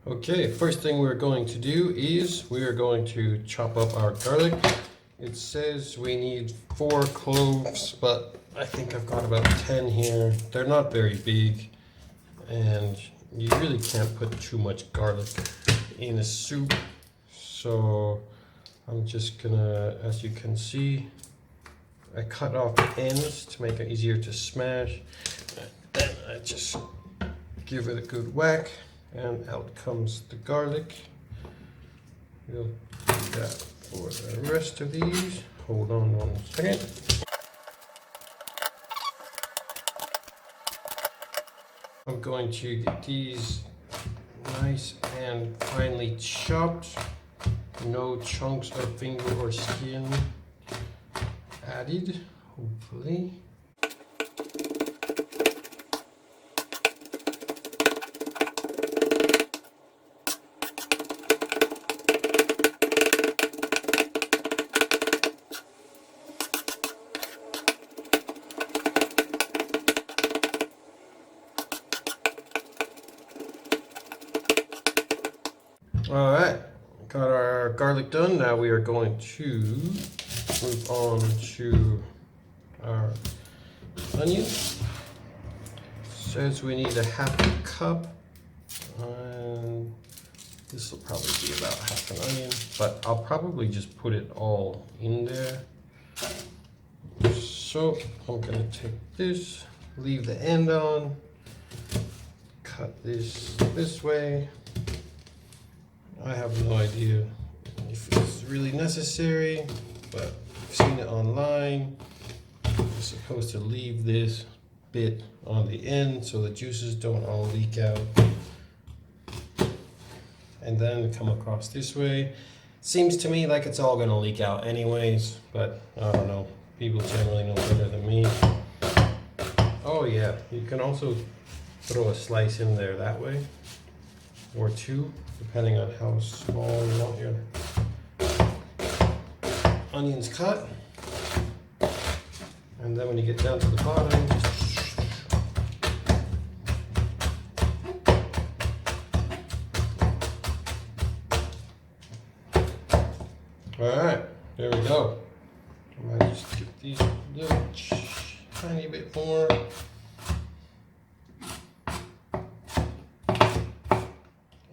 Okay, first thing we're going to do is we are going to chop up our garlic. It says we need 4 cloves, but I think I've got about 10 here. They're not very big, and you really can't put too much garlic in a soup. So I'm just gonna, as you can see, I cut off the ends to make it easier to smash. Then I just give it a good whack, and out comes the garlic. We'll do that for the rest of these. Hold on 1 second. I'm going to get these nice and finely chopped. No chunks of finger or skin added, hopefully. All right, got our garlic done. Now we are going to move on to our onion. Says we need a 1/2 cup, and this will probably be about 1/2 an onion, but I'll probably just put it all in there. So I'm gonna take this, leave the end on, cut this way. I have no idea if it's really necessary, but I've seen it online. You're supposed to leave this bit on the end so the juices don't all leak out. And then come across this way. Seems to me like it's all gonna leak out anyways, but I don't know. People generally know better than me. Oh yeah, you can also throw a slice in there that way, or 2. Depending on how small you want your onions cut. And then when you get down to the bottom, just alright, there we go. I might just get these a little tiny bit more.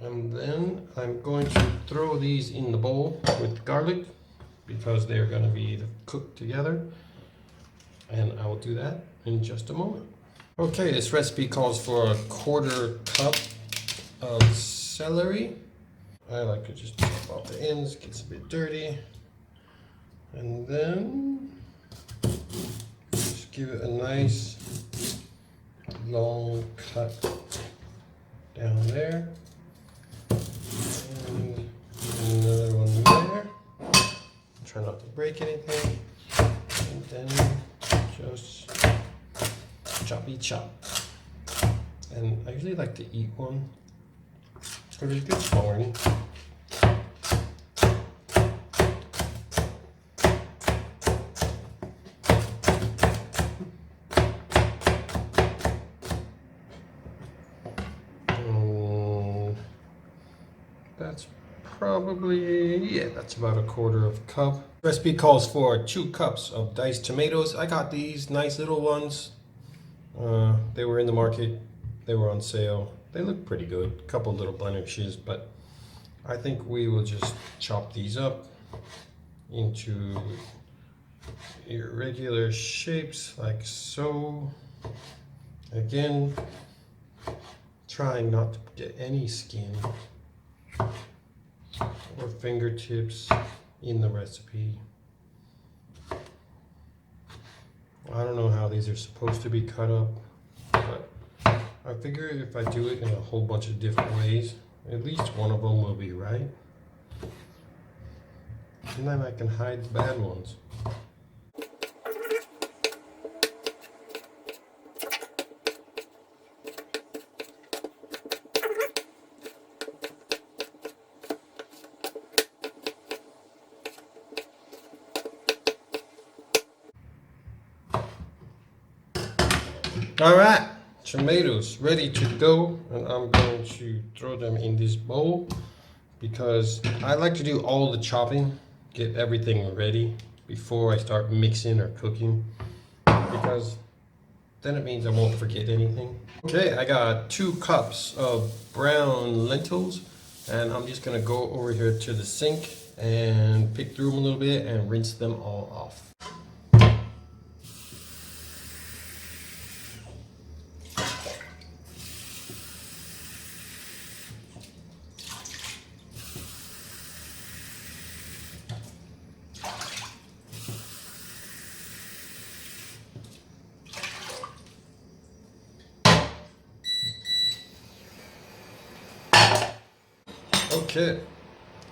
And then I'm going to throw these in the bowl with garlic because they're going to be cooked together. And I will do that in just a moment. Okay, this recipe calls for a 1/4 cup of celery. I like to just chop off the ends, gets a bit dirty. And then just give it a nice long cut down there. Another one there. Try not to break anything. And then just choppy chop. And I usually like to eat one because it's good corn. That's probably, yeah, that's about a 1/4 cup. Recipe calls for 2 cups of diced tomatoes. I got these nice little ones. They were in the market. They were on sale. They look pretty good. A couple little blemishes, but I think we will just chop these up into irregular shapes like so. Again, trying not to get any skin or fingertips in the recipe. I don't know how these are supposed to be cut up, but I figure if I do it in a whole bunch of different ways, at least one of them will be right. And then I can hide the bad ones. All right, tomatoes ready to go, and I'm going to throw them in this bowl because I like to do all the chopping, get everything ready before I start mixing or cooking, because then it means I won't forget anything. Okay, I got 2 cups of brown lentils, and I'm just gonna go over here to the sink and pick through them a little bit and rinse them all off. Okay,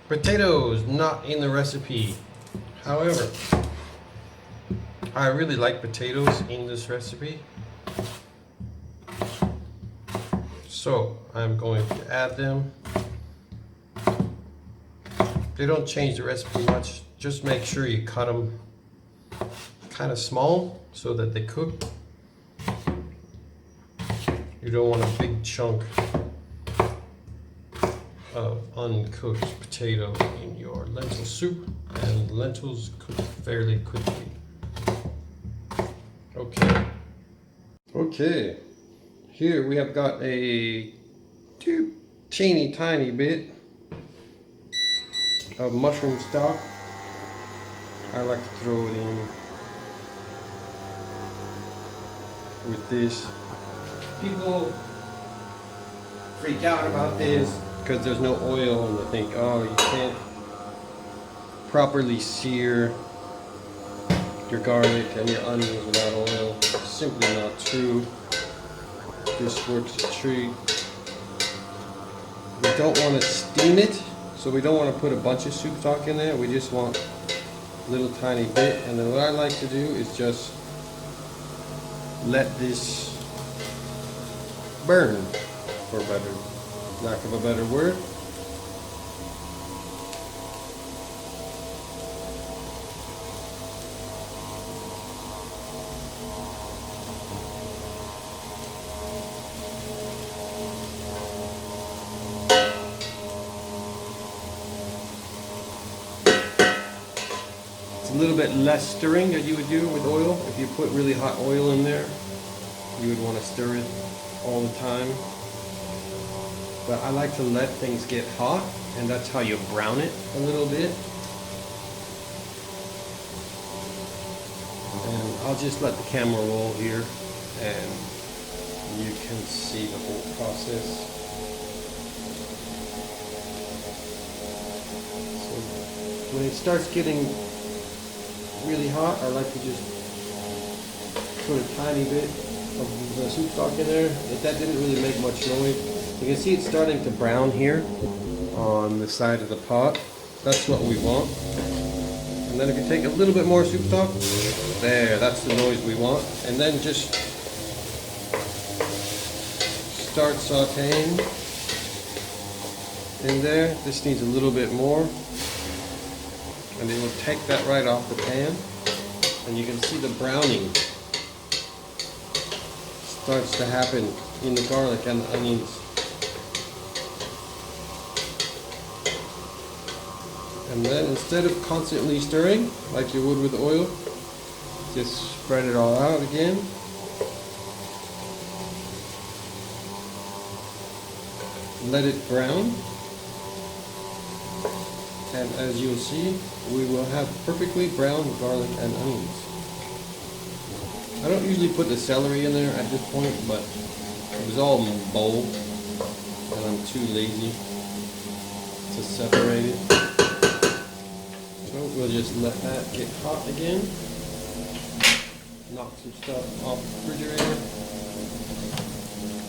potatoes not in the recipe. However, I really like potatoes in this recipe, so I'm going to add them. They don't change the recipe much, just make sure you cut them kind of small so that they cook. You don't want a big chunk of uncooked potato in your lentil soup, and lentils cook fairly quickly. Okay, here we have got a teeny tiny bit of mushroom stock. I like to throw it in with this. People freak out about this because there's no oil, and they think, oh, you can't properly sear your garlic and your onions without oil. It's simply not true. This works a treat. We don't want to steam it, so we don't want to put a bunch of soup stock in there. We just want a little tiny bit, and then what I like to do is just let this burn, for lack of a better word. It's a little bit less stirring that you would do with oil. If you put really hot oil in there, you would want to stir it all the time. But I like to let things get hot, and that's how you brown it a little bit. And I'll just let the camera roll here, and you can see the whole process. So when it starts getting really hot, I like to just put a tiny bit of the soup stock in there. That didn't really make much noise. You can see it's starting to brown here on the side of the pot. That's what we want. And then if you take a little bit more soup stock, there, that's the noise we want. And then just start sauteing in there. This needs a little bit more. And it will take that right off the pan. And you can see the browning starts to happen in the garlic and the onions. And then instead of constantly stirring like you would with oil, just spread it all out again. Let it brown. And as you'll see, we will have perfectly brown garlic and onions. I don't usually put the celery in there at this point, but it was all in a bowl, and I'm too lazy to separate it. So we'll just let that get hot again. Knock some stuff off the refrigerator.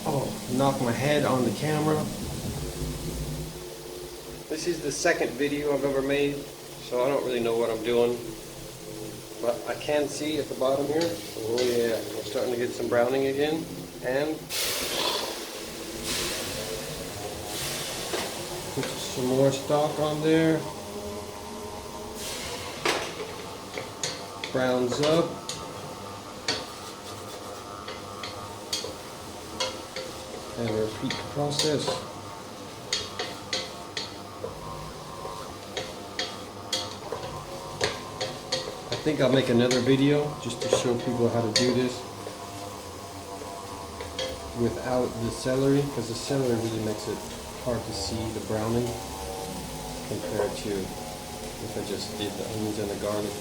Oh, knock my head on the camera. This is the second video I've ever made, so I don't really know what I'm doing. But I can see at the bottom here, oh yeah, we're starting to get some browning again. And put some more stock on there. Browns up. and repeat the process. I think I'll make another video just to show people how to do this without the celery, because the celery really makes it hard to see the browning compared to if I just did the onions and the garlic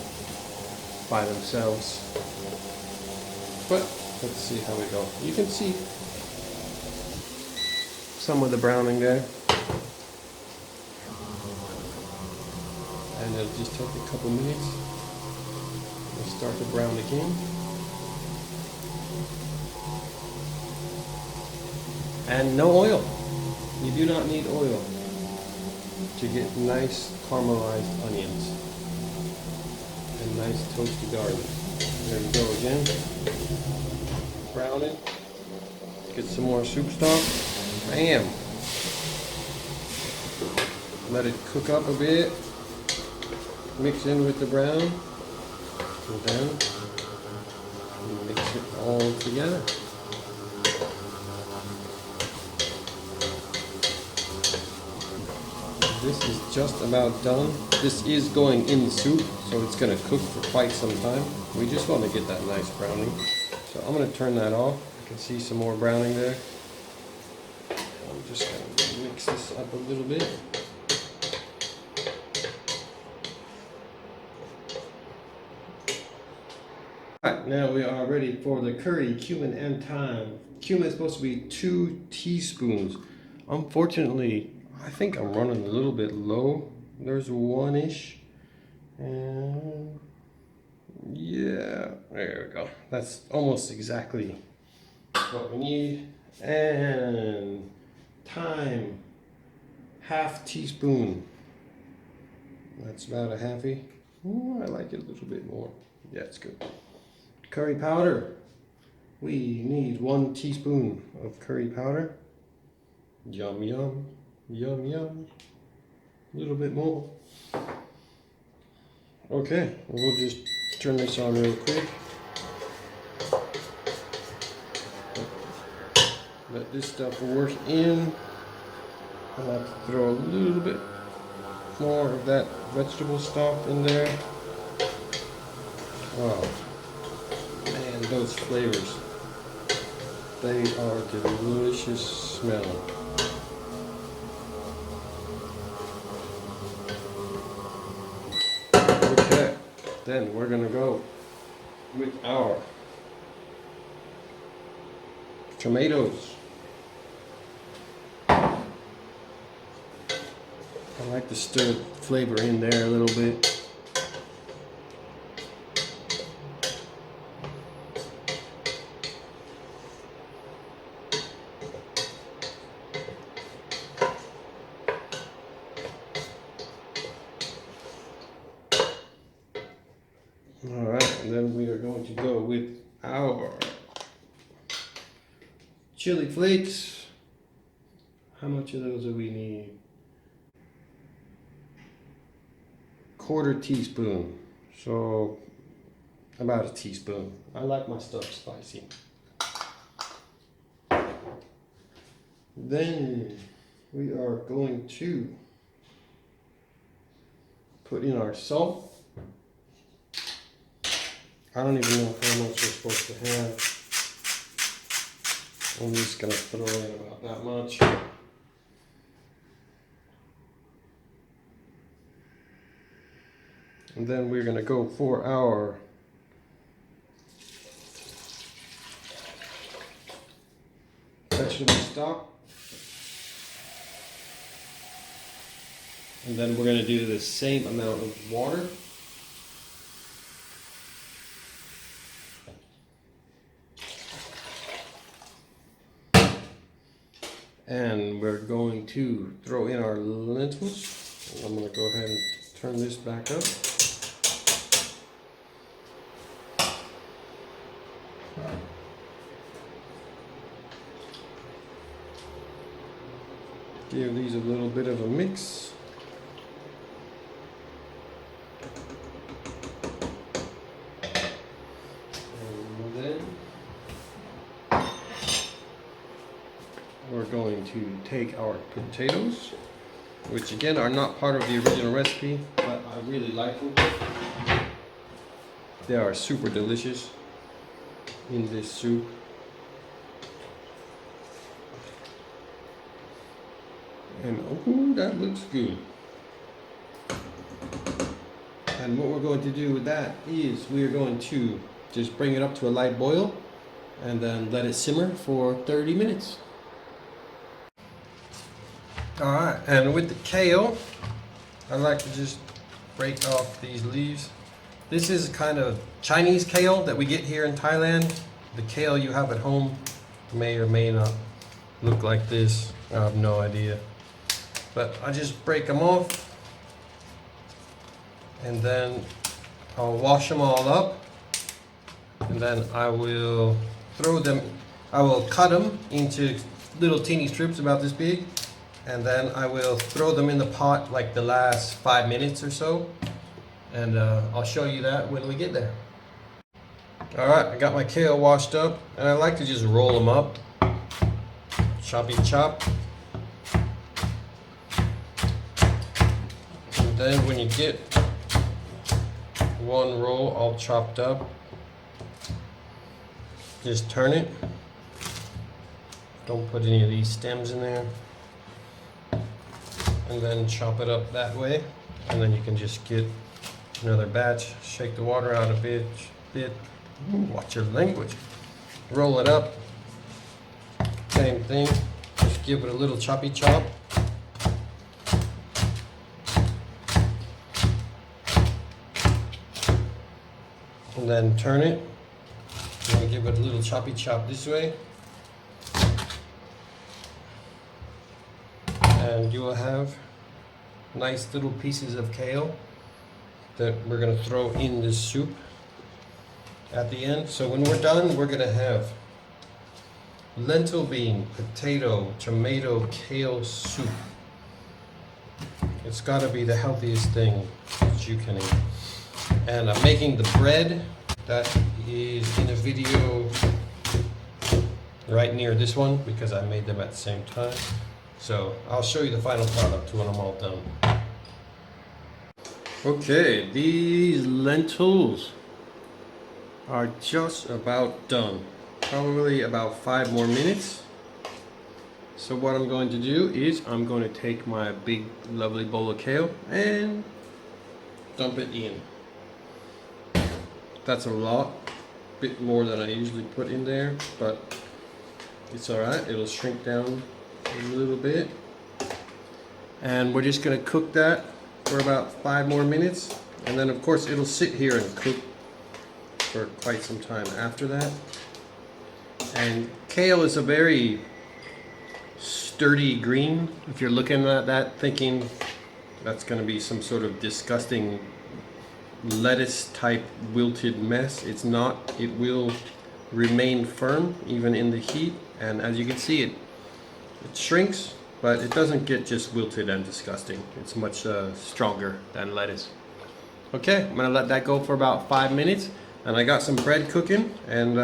by themselves. But let's see how we go. You can see some of the browning there, and it'll just take a couple minutes. We'll start to brown again. And no oil. You do not need oil to get nice caramelized onions and nice toasty garlic. There we go again. Brown it. Get some more soup stock. Bam! Let it cook up a bit. Mix in with the brown. And then mix it all together. This is just about done. This is going in the soup, so it's going to cook for quite some time. We just want to get that nice browning. So I'm going to turn that off. I can see some more browning there. I'm just going to mix this up a little bit. Alright, now we are ready for the curry, cumin, and thyme. Cumin is supposed to be 2 teaspoons. Unfortunately, I think I'm running a little bit low. There's 1-ish. And yeah, there we go. That's almost exactly what we need. And thyme, 1/2 teaspoon. That's about a halfie. Ooh, I like it a little bit more. Yeah, it's good. Curry powder. We need 1 teaspoon of curry powder. Yum, yum. Yum, yum. A little bit more. Okay, we'll just turn this on real quick. Let this stuff work in. I'll have to throw a little bit more of that vegetable stock in there. Wow. Man, those flavors. They are delicious smelling. Okay, then we're gonna go with our tomatoes. I like to stir flavor in there a little bit. Alright, and then we are going to go with our chili flakes. How much of those do we need? 1/4 teaspoon. So about a teaspoon. I like my stuff spicy. Then we are going to put in our salt. I don't even know how much we're supposed to have. I'm just going to throw in about that much. And then we're going to go for our vegetable stock. And then we're going to do the same amount of water. And we're going to throw in our lentils. I'm going to go ahead and turn this back up. Give these a little bit of a mix. And then we're going to take our potatoes, which again are not part of the original recipe, but I really like them. They are super delicious in this soup. And oh, that looks good. And what we're going to do with that is we're going to just bring it up to a light boil and then let it simmer for 30 minutes. Alright, and with the kale, I like to just break off these leaves. This is kind of Chinese kale that we get here in Thailand. The kale you have at home may or may not look like this. I have no idea. But I just break them off and then I'll wash them all up, and then I will cut them into little teeny strips about this big, and then I will throw them in the pot like the last 5 minutes or so, and I'll show you that when we get there. Alright, I got my kale washed up, and I like to just roll them up, choppy chop. And then when you get one roll all chopped up, just turn it. Don't put any of these stems in there. And then chop it up that way. And then you can just get another batch, shake the water out a bit. Ooh, watch your language. Roll it up. Same thing. Just give it a little choppy chop. And then turn it. And give it a little choppy chop this way. And you will have nice little pieces of kale that we're going to throw in this soup at the end. So when we're done, we're going to have lentil bean, potato, tomato, kale soup. It's got to be the healthiest thing that you can eat. And I'm making the bread that is in a video right near this one because I made them at the same time. So I'll show you the final product when I'm all done. Okay, these lentils are just about done. Probably about 5 more minutes. So what I'm going to do is I'm going to take my big lovely bowl of kale and dump it in. That's a lot, bit more than I usually put in there, but it's alright, it'll shrink down a little bit. And we're just going to cook that for about 5 more minutes, and then of course it'll sit here and cook for quite some time after that. And kale is a very sturdy green. If you're looking at that thinking that's going to be some sort of disgusting lettuce type wilted mess, it's not. It will remain firm even in the heat, and as you can see it shrinks, but it doesn't get just wilted and disgusting. It's much stronger than lettuce. Okay, I'm gonna let that go for about 5 minutes, and I got some bread cooking, and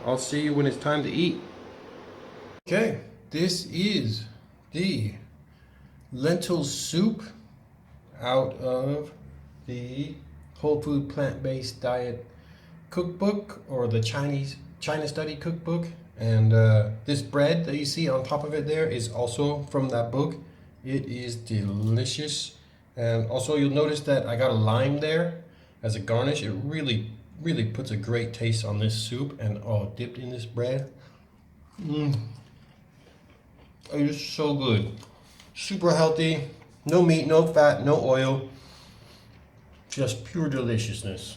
I'll see you when it's time to eat. Okay, this is the lentil soup out of the Whole Food Plant-Based Diet Cookbook, or the China Study Cookbook. And this bread that you see on top of it there is also from that book. It is delicious. And also you'll notice that I got a lime there as a garnish. It really puts a great taste on this soup, and dipped in this bread. It is so good. Super healthy. No meat, no fat, no oil. Just pure deliciousness.